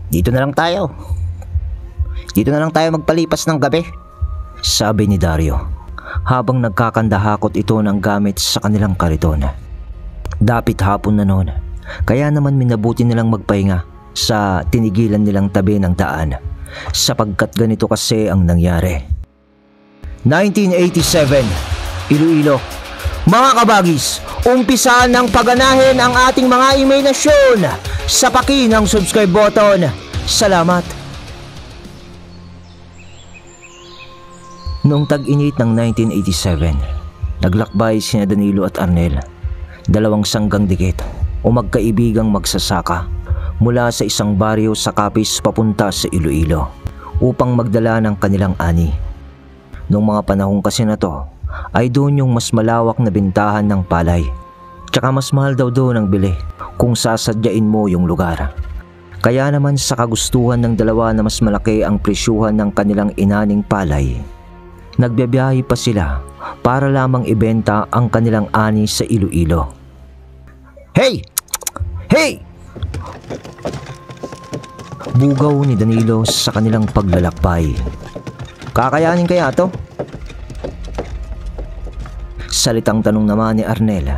Dito na lang tayo. Dito na lang tayo magpalipas ng gabi, sabi ni Dario habang nagkakandahakot ito ng gamit sa kanilang kariton. Dapit hapon na noon, kaya naman minabuti nilang magpahinga sa tinigilan nilang tabi ng daan sapagkat ganito kasi ang nangyari. 1987, Iloilo. Mga kabagis, umpisaan ng paganahin ang ating mga imahinasyon sa paki ng subscribe button. Salamat. Noong tag-init ng 1987, naglakbay sina Danilo at Arnel, dalawang sanggang dikit o magkaibigang magsasaka mula sa isang baryo sa Capiz papunta sa Iloilo upang magdala ng kanilang ani. Noong mga panahon kasi na to ay doon yung mas malawak na bintahan ng palay, tsaka mas mahal daw doon ang bili kung sasadyain mo yung lugar. Kaya naman sa kagustuhan ng dalawa na mas malaki ang presyuhan ng kanilang inaning palay, nagbiyahe pa sila para lamang ibenta ang kanilang ani sa Iloilo. Hey! Hey! Bugaw ni Danilo sa kanilang paglalakbay. Kakayanin kaya to? Salitang tanong naman ni Arnel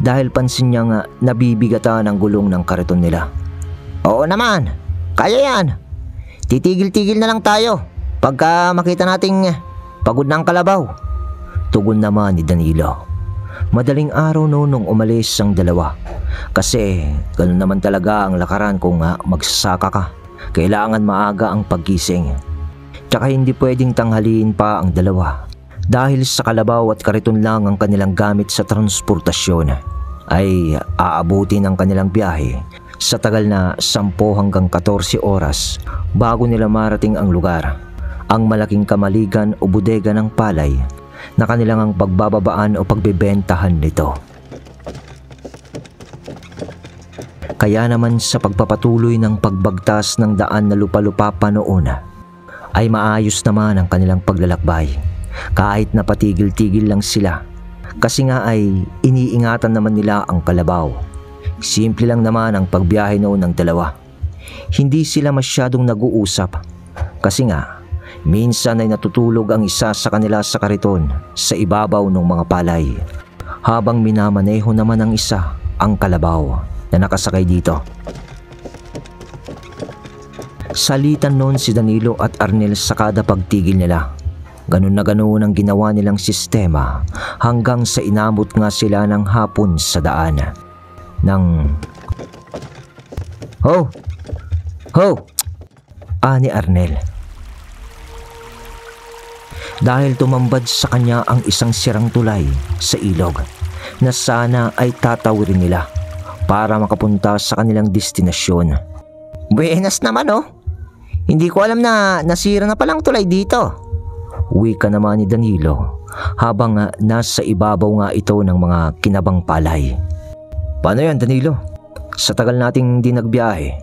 dahil pansin niya nga nabibigatan ang gulong ng kariton nila. Oo naman, kaya yan. Titigil-tigil na lang tayo pagka makita nating pagod ng kalabaw, tugon naman ni Danilo. Madaling araw noon nung umalis ang dalawa kasi ganoon naman talaga ang lakaran kung magsasaka ka. Kailangan maaga ang paggising. Tsaka hindi pwedeng tanghaliin pa ang dalawa dahil sa kalabaw at kariton lang ang kanilang gamit sa transportasyon ay aabutin ang kanilang biyahe sa tagal na 10 hanggang 14 oras bago nila marating ang lugar, ang malaking kamaligan o bodega ng palay na kanilang ang pagbababaan o pagbebentahan nito. Kaya naman sa pagpapatuloy ng pagbagtas ng daan na lupa-lupa pa noon ay maayos naman ang kanilang paglalakbay kahit na patigil-tigil lang sila kasi nga ay iniingatan naman nila ang kalabaw. Simple lang naman ang pagbiyahe noon ng dalawa. Hindi sila masyadong nag-uusap kasi nga minsan ay natutulog ang isa sa kanila sa kariton sa ibabaw ng mga palay habang minamaneho naman ang isa ang kalabaw na nakasakay dito. Salitan noon si Danilo at Arnel sa kada pagtigil nila. Ganun na ganun ang ginawa nilang sistema hanggang sa inabot nga sila ng hapon sa daan. Ho! Ho! Ani Arnel. Dahil tumambad sa kanya ang isang sirang tulay sa ilog na sana ay tatawirin nila para makapunta sa kanilang destinasyon. Buenas naman oh! Hindi ko alam na nasira na palang tulay dito. Wika naman ni Danilo habang nasa ibabaw nga ito ng mga kinabang palay. Paano yan Danilo? Sa tagal nating di nagbiyahe,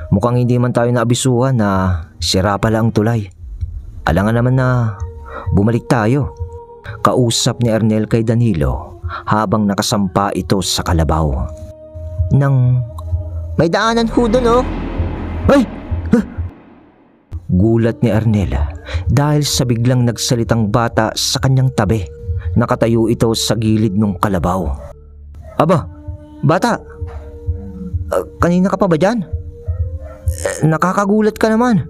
mukhang hindi man tayo naabisuhan na sira pala ang tulay. Alangan naman na bumalik tayo. Kausap ni Arnel kay Danilo habang nakasampa ito sa kalabaw. Nang may daanan ho doon oh. Ay! Gulat ni Arnel dahil sa biglang nagsalitang bata sa kanyang tabi. Nakatayo ito sa gilid ng kalabaw. Aba, bata! Kanina ka pa ba dyan? Nakakagulat ka naman.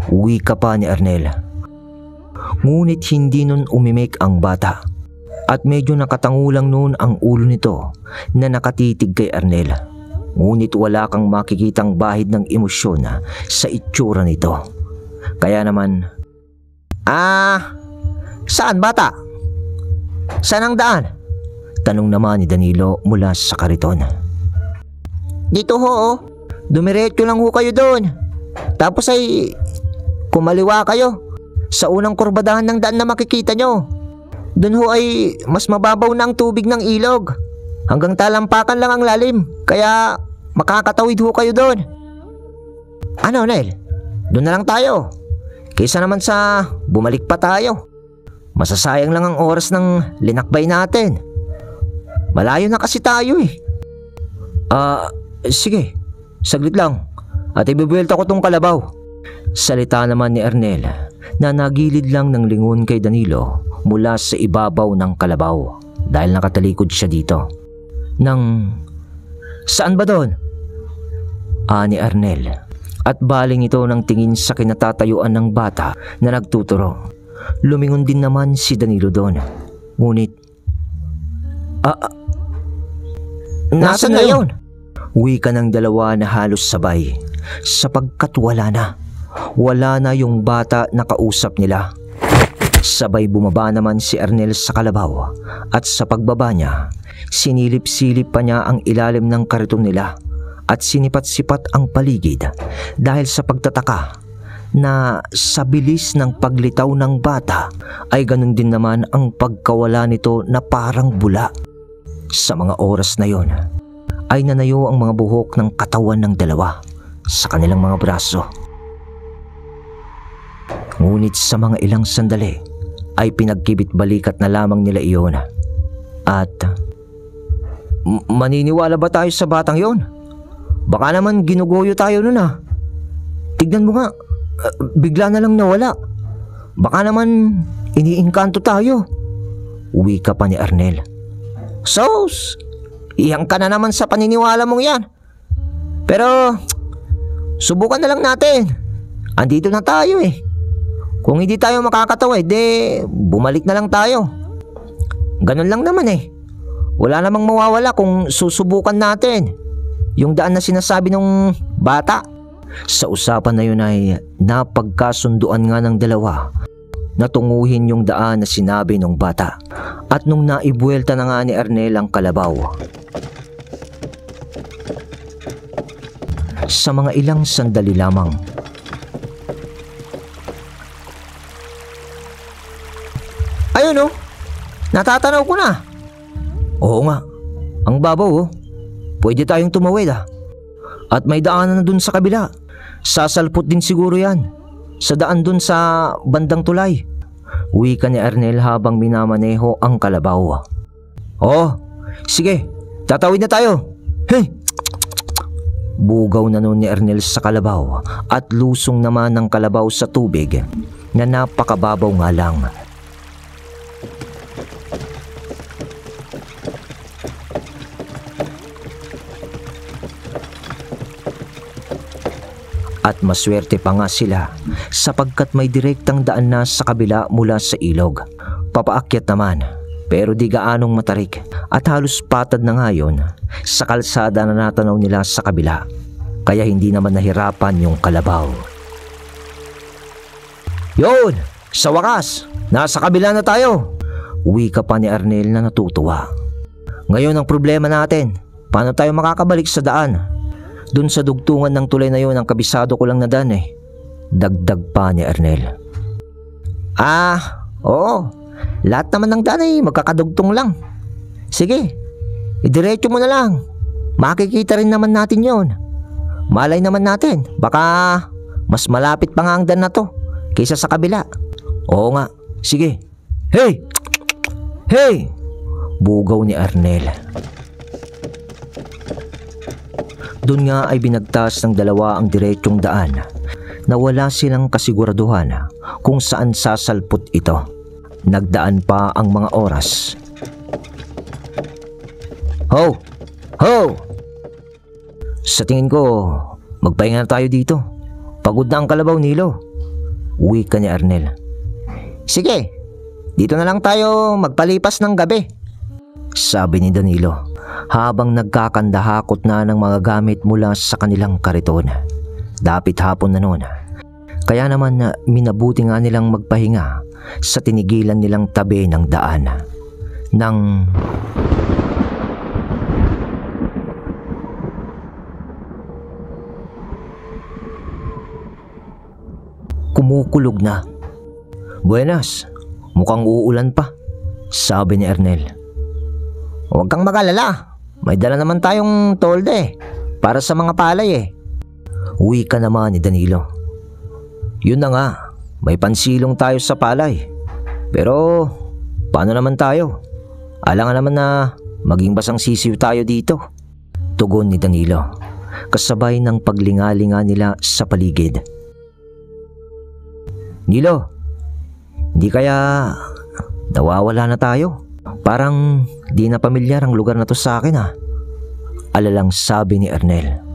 Uwi ka pa ni Arnel. Ngunit hindi nun umimik ang bata at medyo nakatangulang noon ang ulo nito na nakatitig kay Arnel. Ngunit wala kang makikitang bahid ng emosyon sa itsura nito. Kaya naman, saan bata? Saan ang daan? Tanong naman ni Danilo mula sa kariton. Dito ho, dumiretso lang ho kayo doon. Tapos ay kumaliwa kayo sa unang kurbadahan ng daan na makikita nyo. Doon ho ay mas mababaw na ang tubig ng ilog. Hanggang talampakan lang ang lalim, kaya makakatawid ho kayo doon. Ano, Nel? Doon na lang tayo. Kaysa naman sa bumalik pa tayo. Masasayang lang ang oras ng linakbay natin. Malayo na kasi tayo eh. Sige, saglit lang. at ibibuelta ko tong kalabaw. Salita naman ni Ernel na nagilid lang ng lingon kay Danilo mula sa ibabaw ng kalabaw dahil nakatalikod siya dito. Saan ba doon? Ani Ernel at baling ito ng tingin sa kinatatayuan ng bata na nagtuturo. Lumingon din naman si Danilo doon. Ngunit nasaan na yun? Wika ng dalawa na halos sabay sapagkat wala na yung bata na kausap nila. Sabay bumaba naman si Ernel sa kalabaw at sa pagbaba niya, sinilip-silip pa niya ang ilalim ng kariton nila at sinipat-sipat ang paligid dahil sa pagtataka na sa bilis ng paglitaw ng bata ay ganun din naman ang pagkawala nito na parang bula. Sa mga oras na yon ay nanayo ang mga buhok ng katawan ng dalawa sa kanilang mga braso. Ngunit sa mga ilang sandali ay pinagkibit-balikat na lamang nila iyon. At maniniwala ba tayo sa batang yon? Baka naman ginugoyo tayo nun ah. Tignan mo nga, bigla na lang nawala. Baka naman iniingkanto tayo. Wika pa ni Ernel. Sos, iyang ka na naman sa paniniwala mong yan. Pero subukan na lang natin. Andito na tayo eh. Kung hindi tayo makakatawa, bumalik na lang tayo. Ganun lang naman eh. Wala namang mawawala kung susubukan natin yung daan na sinasabi ng bata. Sa usapan na yun ay napagkasunduan nga ng dalawa na tunguhin yung daan na sinabi ng bata. At nung naibuelta na nga ni Ernel ang kalabaw, sa mga ilang sandali lamang, ayun oh, natatanaw ko na. Oo nga, ang babaw oh. Pwede tayong tumawid ah. At may daanan na dun sa kabila. Sasalpot din siguro yan sa daan dun sa bandang tulay. Wika ni Ernel habang minamaneho ang kalabaw. Oh, sige, tatawid na tayo. Hey! Bugaw na noon ni Ernel sa kalabaw at lusong naman ng kalabaw sa tubig na napakababaw nga lang. At maswerte pa nga sila sapagkat may direktang daan na sa kabila mula sa ilog. Papaakyat naman pero di gaanong matarik at halos patad na nga yun sa kalsada na natanaw nila sa kabila. Kaya hindi naman nahirapan yung kalabaw. Yun! Sa wakas! Nasa kabila na tayo! Wika pa ni Ernel na natutuwa. Ngayon ang problema natin, paano tayo makakabalik sa daan? Doon sa dugtungan ng tulay na yun ang kabisado ko lang na daan eh. Dagdag pa ni Ernel. Oo. Lahat naman ng daan ay magkakadugtong lang. Sige, idiretso mo na lang. Makikita rin naman natin yon. Malay naman natin, baka mas malapit pa nga ang daan na to kaysa sa kabila. Oo nga, sige. Hey! Hey! Bugaw ni Ernel. Doon nga ay binagtas ng dalawa ang diretsong daan na wala silang kasiguraduhan kung saan sasalpot ito. Nagdaan pa ang mga oras. Ho! Ho! Sa tingin ko, magpahinga na tayo dito. Pagod na ang kalabaw, Nilo. Wika ni Ernel. Sige, dito na lang tayo magpalipas ng gabi, sabi ni Danilo habang nagkakandahakot na ng mga gamit mula sa kanilang kariton. Dapit hapon na noon. Kaya naman minabuti nga nilang magpahinga sa tinigilan nilang tabi ng daan. Nang kumukulog na. Buenas, mukhang uulan pa, sabi ni Ernel. Huwag kang mag-alala. May dala naman tayong tolde para sa mga palay eh. Wika naman ni Danilo. Yun na nga, may pansilong tayo sa palay. Pero paano naman tayo? Alangan naman na maging basang sisiw tayo dito, tugon ni Danilo. kasabay ng paglingalinga nila sa paligid. Nilo, di kaya nawawala na tayo? Parang di na pamilyar ang lugar na to sa akin ha. Alalang sabi ni Ernel.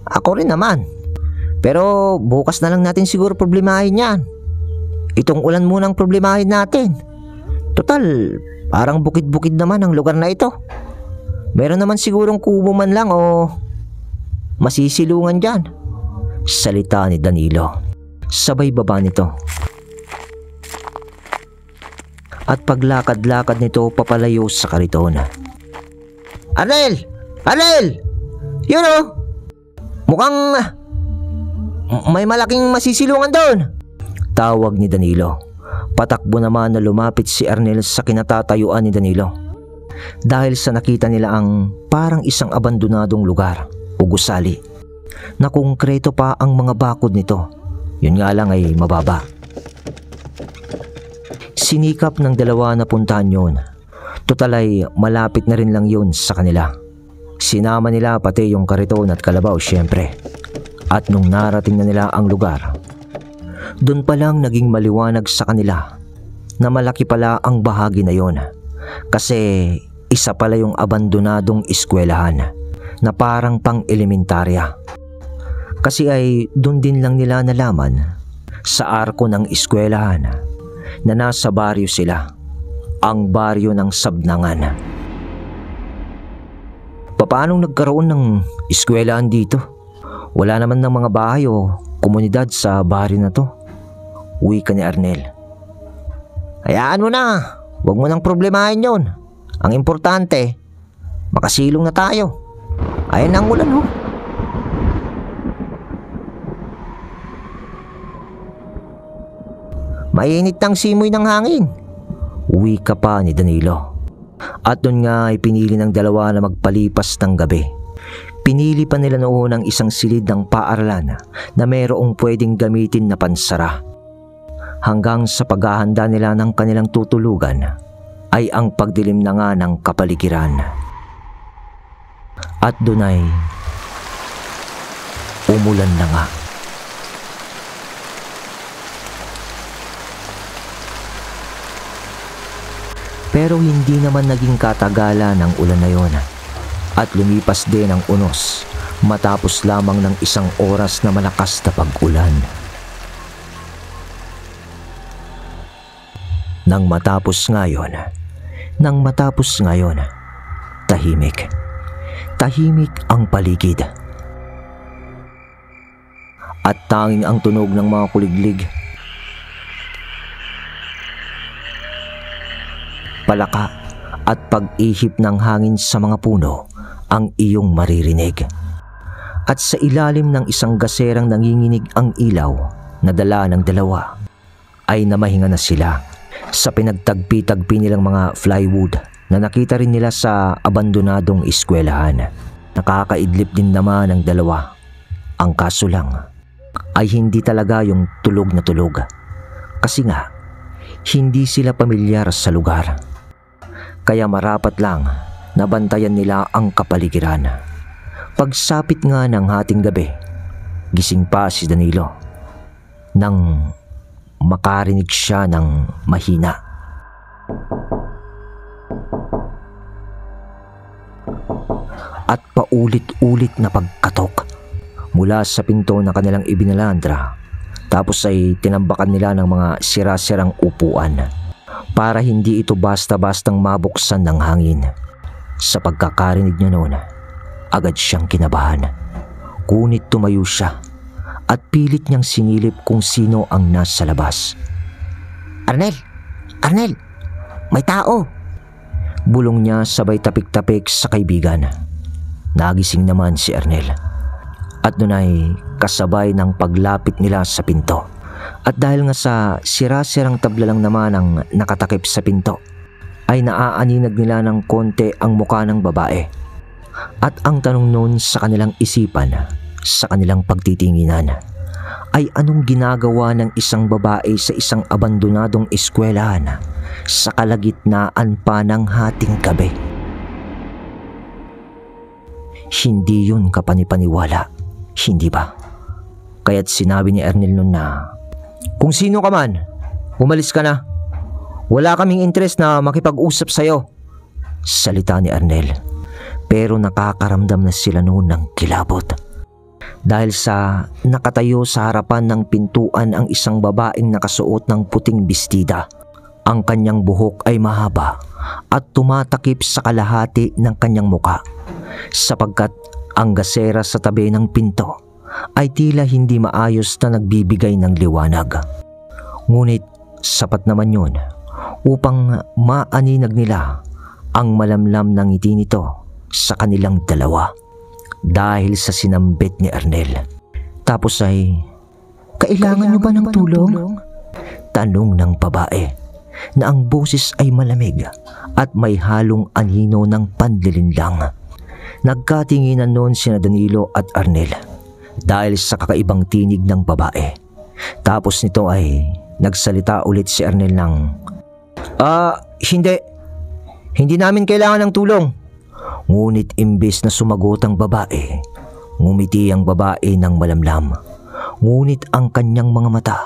Ako rin naman. Pero bukas na lang natin siguro problemahin yan. Itong ulan munang problemahin natin. Total, parang bukid-bukid naman ang lugar na ito. Meron naman sigurong kubo man lang o masisilungan dyan. Salita ni Danilo. Sabay baba nito. At paglakad-lakad nito papalayo sa kariton. Arnel! Arnel! Yun o! Mukhang may malaking masisilungan doon. Tawag ni Danilo. Patakbo naman na lumapit si Arnel sa kinatatayuan ni Danilo. Dahil sa nakita nila ang parang isang abandonadong lugar o gusali na konkreto pa ang mga bakod nito. Yun nga lang ay mababa. Sinikap ng dalawa na puntahan yun. Total ay malapit na rin lang yun sa kanila. Sinama nila pati yung kariton at kalabaw syempre. At nung narating na nila ang lugar, doon pa lang naging maliwanag sa kanila na malaki pala ang bahagi na yon. Kasi isa pala yung abandonadong eskwelahan na parang pang-elementarya. Kasi ay doon din lang nila nalaman sa arko ng eskwelahan na nasa baryo sila, ang baryo ng Sabnangan. Paanong nagkaroon ng eskwelahan dito? Wala naman ng mga bahay o komunidad sa baryo na to. Wika ni Arnel. Hayaan mo na, huwag mo nang problemahin yon. Ang importante, makasilong na tayo. Ayan ang ulan ho. Mainit ang simoy ng hangin. Wika pa ni Danilo. At doon nga ay pinili ng dalawa na magpalipas ng gabi. Pinili pa nila noon ang isang silid ng paaralan na mayroong pwedeng gamitin na pansara. Hanggang sa paghahanda nila ng kanilang tutulugan ay ang pagdilim na nga ng kapaligiran. At doon ay umulan na nga. Pero hindi naman naging katagalan ang ulan na yon. At lumipas din ang unos matapos lamang ng isang oras na malakas na pag-ulan. Nang matapos ngayon, tahimik. Tahimik ang paligid. At tanging ang tunog ng mga kuliglig, palaka at pag-ihip ng hangin sa mga puno ang iyong maririnig. At sa ilalim ng isang gaserang nanginginig ang ilaw na dala ng dalawa ay namahinga na sila sa pinagtagpi-tagpi nilang mga plywood na nakita rin nila sa abandonadong eskwelahan. Nakakaidlip din naman ang dalawa. Ang kaso lang ay hindi talaga yung tulog na tulog. Kasi nga, hindi sila pamilyar sa lugar. Kaya marapat lang nabantayan nila ang kapaligiran. Pagsapit nga ng hating gabi, gising pa si Danilo nang makarinig siya ng mahina. At paulit-ulit na pagkatok mula sa pinto na kanilang ibinalandra. Tapos ay tinambakan nila ng mga sira-sirang upuan para hindi ito basta-bastang mabuksan ng hangin. Sa pagkakarinig niya noon, agad siyang kinabahan. Ngunit tumayo siya at pilit niyang sinilip kung sino ang nasa labas. Arnel! Arnel! May tao! Bulong niya sabay tapik-tapik sa kaibigan. Nagising naman si Arnel. At doon ay kasabay ng paglapit nila sa pinto. At dahil nga sa sira-sirang tabla lang naman ang nakatakip sa pinto, ay naaaninag nila ng konti ang mukha ng babae. At ang tanong noon sa kanilang isipan, sa kanilang pagtitinginan, ay anong ginagawa ng isang babae sa isang abandonadong eskwelahan sa kalagitnaan pa ng hating gabi? Hindi yun kapanipaniwala, hindi ba? Kaya't sinabi ni Arnel noon na, "Kung sino ka man, umalis ka na. Wala kaming interest na makipag-usap sa'yo." Salita ni Arnel. Pero nakakaramdam na sila noon ng kilabot. Dahil sa nakatayo sa harapan ng pintuan ang isang babaeng nakasuot ng puting bestida. Ang kanyang buhok ay mahaba at tumatakip sa kalahati ng kanyang muka, sapagkat ang gasera sa tabi ng pinto ay tila hindi maayos na nagbibigay ng liwanag. Ngunit sapat naman yun upang maaninag nila ang malamlam ng ngiti nito sa kanilang dalawa dahil sa sinambit ni Arnel. Tapos ay, "Kailangan niyo ba ng tulong?" Tanong ng babae na ang boses ay malamig at may halong anino ng panlilinlang. Nagkatinginan noon sina Danilo at Arnel dahil sa kakaibang tinig ng babae. Tapos nito ay nagsalita ulit si Arnel ng, Hindi namin kailangan ng tulong." Ngunit imbes na sumagot ang babae, ngumiti ang babae ng malamlam. Ngunit ang kanyang mga mata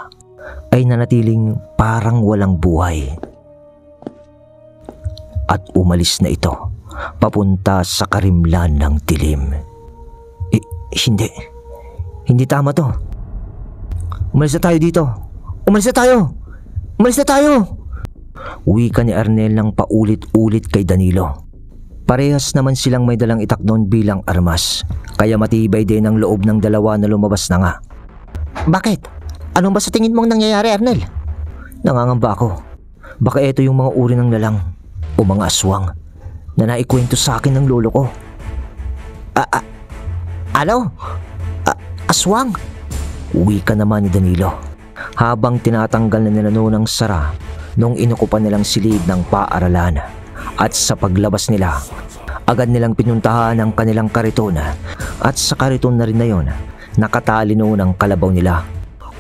ay nanatiling parang walang buhay. At umalis na ito papunta sa karimlan ng dilim. Hindi tama to. Umalis na tayo dito. Umalis na tayo. Umalis na tayo. Wika ni Arnel ng paulit-ulit kay Danilo. Parehas naman silang may dalang itak noon bilang armas, kaya matibay din ang loob ng dalawa na lumabas na nga. "Bakit? Anong ba sa tingin mong nangyayari, Arnel?" Nangangamba ako. Baka ito yung mga uri ng lalang o mga aswang na naikwento sa akin ng lolo ko. Ano? Aswang? Wika naman ni Danilo habang tinatanggal na nila noon ang sara nung inukupan nilang silid ng paaralan. At sa paglabas nila, agad nilang pinuntahan ang kanilang kariton at sa kariton na rin na yon, nakatali noon ang kalabaw nila.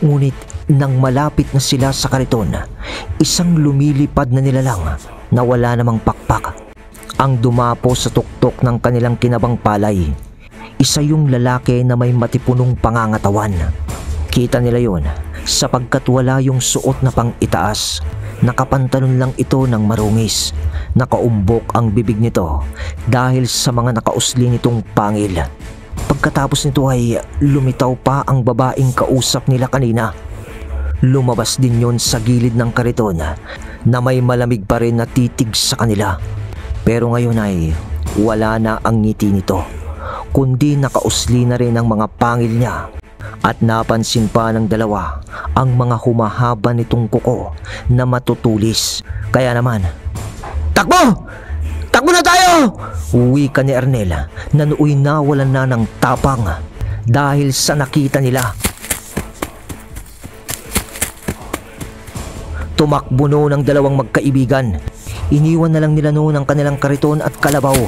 Ngunit nang malapit na sila sa kariton, isang lumilipad na nilalang na wala namang pakpak ang dumapo sa tuktok ng kanilang kinabang palay. Isa yung lalaki na may matipunong pangangatawan. Kita nila yon sapagkat wala yung suot na pang-itaas. Nakapantalon lang ito ng marungis. Nakaumbok ang bibig nito dahil sa mga nakausli nitong pangil. Pagkatapos nito ay lumitaw pa ang babaeng kausap nila kanina. Lumabas din yon sa gilid ng kariton na may malamig pa rin na titig sa kanila. Pero ngayon ay wala na ang ngiti nito, kundi nakausli na rin ang mga pangil niya. At napansin pa ng dalawa ang mga humahaba nitong kuko na matutulis. Kaya naman, "Takbo! Takbo na tayo!" Wika ni Arnel na nooy nawalan na ng tapang dahil sa nakita nila. Tumakbo noon ang dalawang magkaibigan. Iniwan na lang nila noon ang kanilang kariton at kalabaw.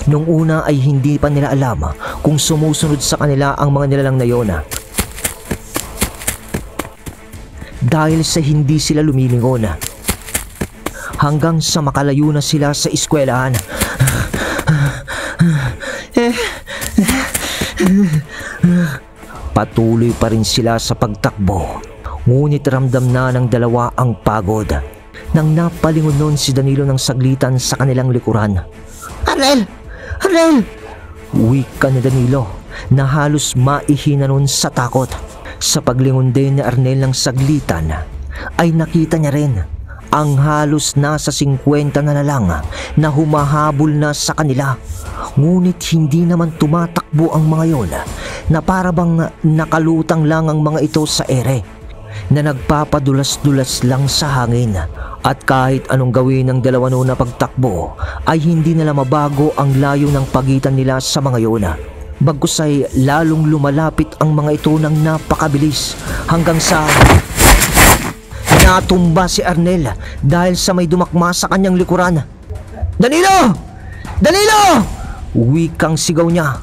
Nung una ay hindi pa nila alam kung sumusunod sa kanila ang mga nilalang na yon. Dahil sa hindi sila lumilingon hanggang sa makalayo na sila sa eskwelahan. Patuloy pa rin sila sa pagtakbo, ngunit ramdam na ng dalawa ang pagod nang napalingon noon si Danilo ng saglitan sa kanilang likuran. "Arnel! Arnel!" Wika ni Danilo na halos maihina noon sa takot. Sa paglingon din ni Arnel ng saglitan ay nakita niya rin ang halos nasa 50 na lang na humahabol na sa kanila. Ngunit hindi naman tumatakbo ang mga yon, na para bang nakalutang lang ang mga ito sa ere, na nagpapadulas-dulas lang sa hangin. At kahit anong gawin ng dalawa noon na pagtakbo ay hindi nila mabago ang layo ng pagitan nila sa mga yon. Bagkus ay lalong lumalapit ang mga ito ng napakabilis hanggang sa natumba si Arnel dahil sa may dumakma sa kanyang likuran. "Danilo! Danilo!" Wikang sigaw niya.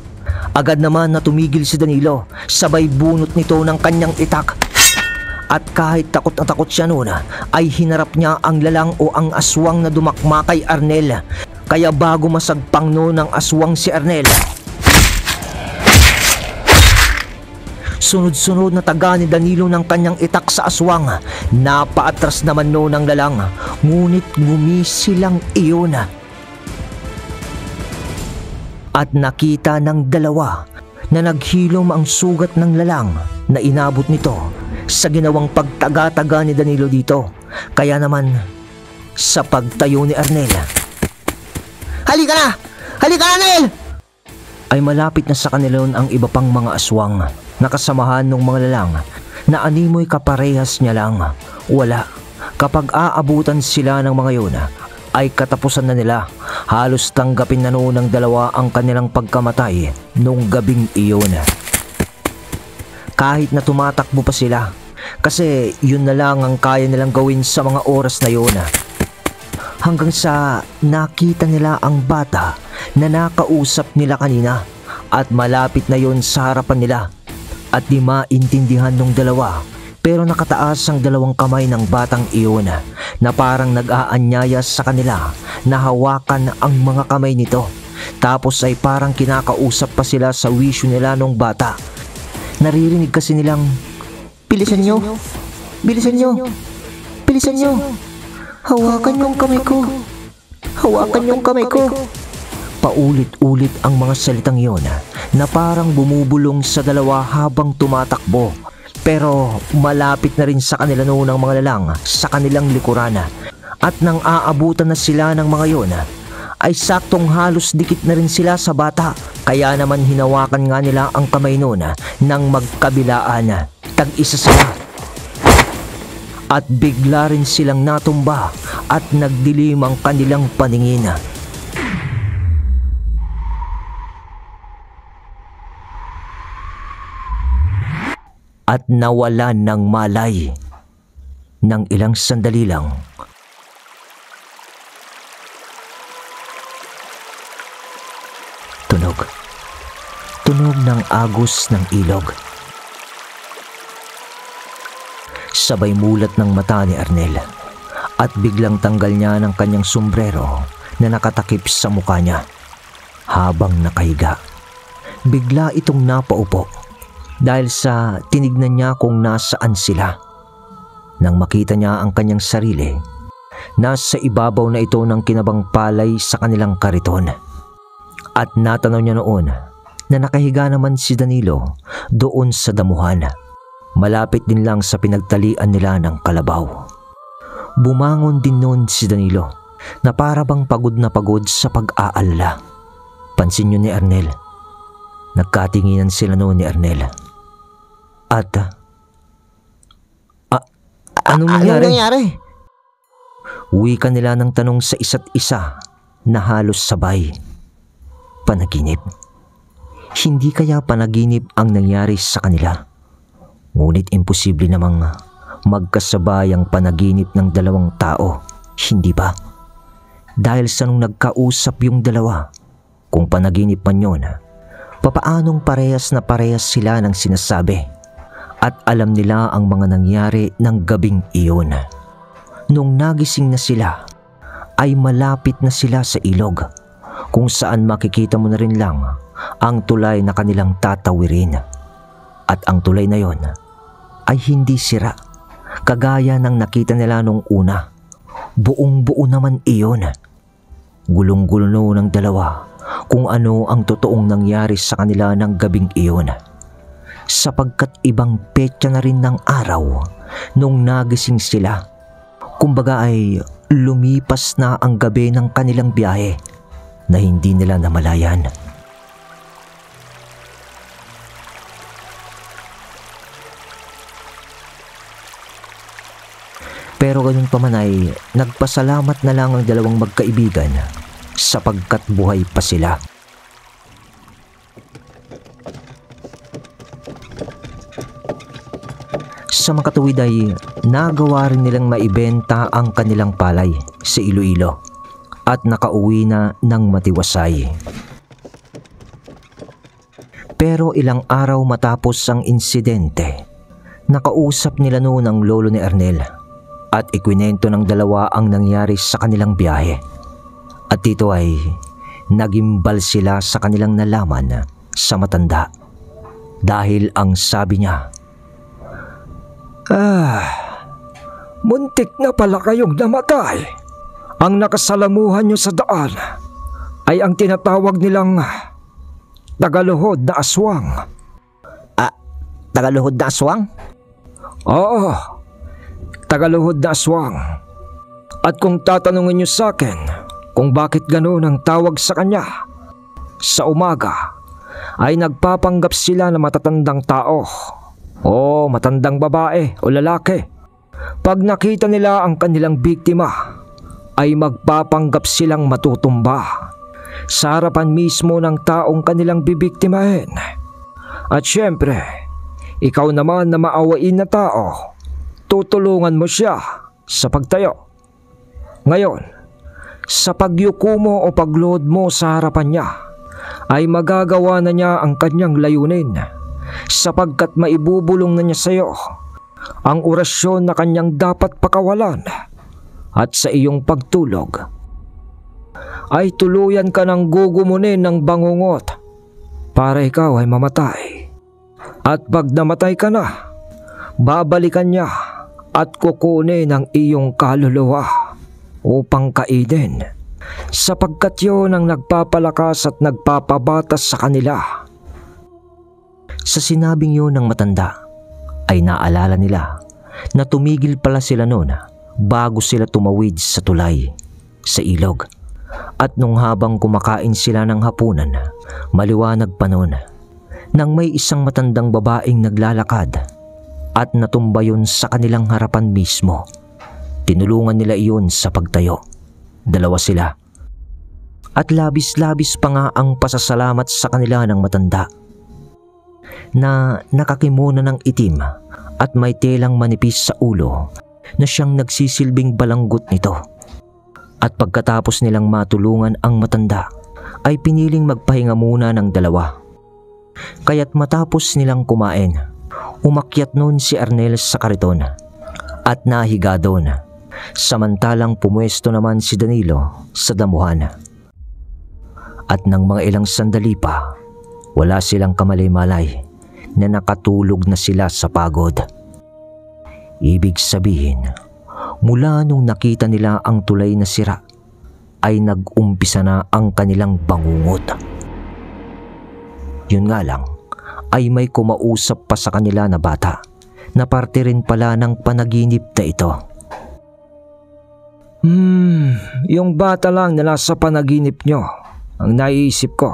Agad naman na tumigil si Danilo, sabay bunot nito ng kanyang itak. At kahit takot na takot siya noon, ay hinarap niya ang lalang o ang aswang na dumakma kay Arnel. Kaya bago masagpang noon ng aswang si Arnel, sunod-sunod na taga ni Danilo ng kanyang itak sa aswang. Napaatras naman noon ang lalang, ngunit ngumisilang iyon. At nakita ng dalawa na naghilom ang sugat ng lalang na inabot nito sa ginawang pagtaga-taga ni Danilo dito. Kaya naman, sa pagtayo ni Arnel, "Halika na! Halika na, Arnel!" ay malapit na sa kanila ang iba pang mga aswang na kasamahan ng mga lalang na animoy kaparehas niya lang. Wala. Kapag aabutan sila ng mga yun, ay katapusan na nila. Halos tanggapin na noon ng dalawa ang kanilang pagkamatay nung gabing iyon. Kahit na tumatakbo pa sila, kasi yun na lang ang kaya nilang gawin sa mga oras na yun. Hanggang sa nakita nila ang bata na nakausap nila kanina at malapit na yun sa harapan nila. At di maintindihan ng dalawa, pero nakataas ang dalawang kamay ng batang iyon na parang nag-aanyaya sa kanila na hawakan ang mga kamay nito. Tapos ay parang kinakausap pa sila sa wisyo nila nung bata. Naririnig kasi nilang, "Bilisan nyo! Bilisan nyo! Bilisan nyo! Hawakan yung kamay ko! Hawakan yung kamay ko!" Paulit-ulit ang mga salitang iyon na parang bumubulong sa dalawa habang tumatakbo. Pero malapit na rin sa kanila noon ang mga lalang sa kanilang likuran. At nang aabutan na sila ng mga iyon, ay saktong halos dikit na rin sila sa bata. Kaya naman hinawakan nga nila ang kamay noon ng magkabilaan. Tag-isa sila. At bigla rin silang natumba at nagdilim ang kanilang paningin. At nawalan ng malay. Nang ilang sandali lang, tunog ng agos ng ilog. Sabay mulat ng mata ni Arnel at biglang tanggal niya ng kanyang sombrero na nakatakip sa mukha niya. Habang nakahiga, bigla itong napaupo dahil sa tinignan niya kung nasaan sila. Nang makita niya ang kanyang sarili, nasa ibabaw na ito ng kinabang palay sa kanilang kariton. At natanaw niya noon na nakahiga naman si Danilo doon sa damuhan, malapit din lang sa pinagtalian nila ng kalabaw. Bumangon din noon si Danilo na para bang pagod na pagod sa pag-aalala. Pansin niyo ni Arnel. Nagkatinginan sila noon ni Arnel. At anong nangyari? Wika nila ng tanong sa isa't isa na halos sabay. Panaginip. Hindi kaya panaginip ang nangyari sa kanila? Ngunit imposible namang magkasabay ang panaginip ng dalawang tao, hindi ba? Dahil sa nung nagkausap yung dalawa, kung panaginip man yun, papaanong parehas na parehas sila ng sinasabi at alam nila ang mga nangyari ng gabing iyon. Nung nagising na sila, ay malapit na sila sa ilog, kung saan makikita mo na rin lang ang tulay na kanilang tatawirin. At ang tulay na yon ay hindi sira, kagaya ng nakita nila nung una. Buong-buo naman iyon. Gulong-gulo ng dalawa kung ano ang totoong nangyari sa kanila ng gabing iyon, sapagkat ibang petsa na rin ng araw nung nagising sila. Kumbaga ay lumipas na ang gabi ng kanilang biyahe na hindi nila namalayan. Pero ganun pa man ay nagpasalamat na lang ang dalawang magkaibigan sapagkat buhay pa sila. Sa makatuwid ay nagawa rin nilang maibenta ang kanilang palay sa Iloilo at nakauwi na ng matiwasay. Pero ilang araw matapos ang insidente, nakausap nila noon ang lolo ni Arnel at ikwinento ng dalawa ang nangyari sa kanilang biyahe. At dito ay nagimbal sila sa kanilang nalaman sa matanda. Dahil ang sabi niya, muntik na pala kayong namatay. Ang nakasalamuhan nyo sa daan ay ang tinatawag nilang tagaluhod na aswang. Tagaluhod na aswang? Oo, tagaluhod na aswang. At kung tatanungin nyo sa akin kung bakit ganoon ang tawag sa kanya, sa umaga ay nagpapanggap sila na matatandang tao o matandang babae o lalaki. Pag nakita nila ang kanilang biktima, ay magpapanggap silang matutumba sa harapan mismo ng taong kanilang bibiktimahin. At syempre, ikaw naman na maawain na tao, tutulungan mo siya sa pagtayo. Ngayon, sa pagyuko mo o pagluhod mo sa harapan niya, ay magagawa na niya ang kanyang layunin, sapagkat maibubulong na niya sa iyo ang orasyon na kanyang dapat pakawalan. At sa iyong pagtulog ay tuluyan ka ng gugumunin ng bangungot para ikaw ay mamatay. At pag namatay ka na, babalikan niya at kukunin ang iyong kaluluwa upang kainin, sapagkat yun ang nagpapalakas at nagpapabatas sa kanila. Sa sinabing yun ng matanda, ay naalala nila na tumigil pala sila noon bago sila tumawid sa tulay, sa ilog. At nung habang kumakain sila ng hapunan, maliwanag pa noon, nang may isang matandang babaeng naglalakad at natumba yun sa kanilang harapan mismo. Tinulungan nila iyon sa pagtayo. Dalawa sila. At labis-labis pa nga ang pasasalamat sa kanila ng matanda, na nakakimona ng itim at may telang manipis sa ulo na siyang nagsisilbing balanggot nito. At pagkatapos nilang matulungan ang matanda, ay piniling magpahinga muna ng dalawa. Kaya't matapos nilang kumain, umakyat noon si Arnel sa kariton at nahiga doon, samantalang pumuesto naman si Danilo sa damuhan. At nang mga ilang sandali pa, wala silang kamalay-malay na nakatulog na sila sa pagod. Ibig sabihin, mula nung nakita nila ang tulay na sira, ay nag-umpisa na ang kanilang bangungot. Yun nga lang, ay may kumausap pa sa kanila na bata na parte rin pala ng panaginip na ito. Yung bata lang na nasa panaginip nyo ang naiisip ko.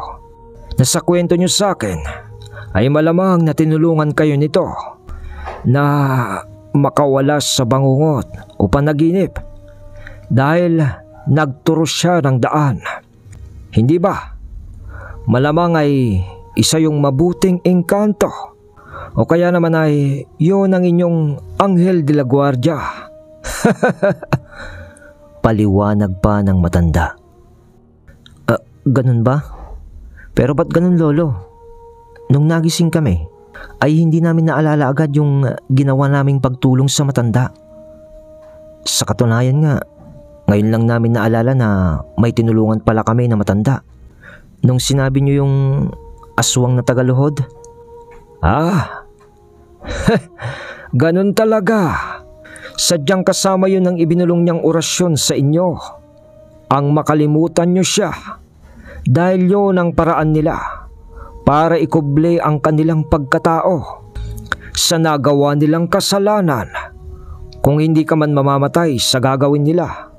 Na sa kwento nyo sa akin ay malamang na tinulungan kayo nito na makawala sa bangungot o panaginip dahil nagturo siya ng daan. Hindi ba? Malamang ay isa yung mabuting engkanto o kaya naman ay yun ang inyong Anghel de la Guardia. Paliwanag pa ng matanda. Ganun ba? Pero ba't ganun, Lolo? Nung nagising kami, ay hindi namin naalala agad yung ginawa naming pagtulong sa matanda. Sa katunayan nga, ngayon lang namin naalala na may tinulungan pala kami na matanda. Nung sinabi niyo yung aswang na tagaluhod. Ganun talaga. Sadyang kasama yun ang ibinulong niyang orasyon sa inyo. Ang makalimutan niyo siya. Dahil yun ang paraan nila para ikuble ang kanilang pagkatao sa nagawa nilang kasalanan, kung hindi ka man mamamatay sa gagawin nila.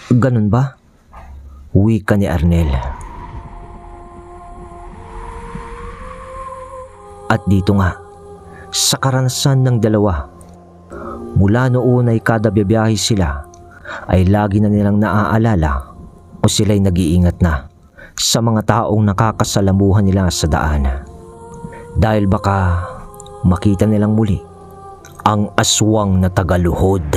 Ganun ba? Wika ni Arnel. At dito nga, sa karanasan ng dalawa, mula noon ay kada biyahe sila ay lagi na nilang naaalala o sila'y nag-iingat na sa mga taong nakakasalamuhan nila sa daan. Dahil baka makita nilang muli ang aswang na tagaluhod.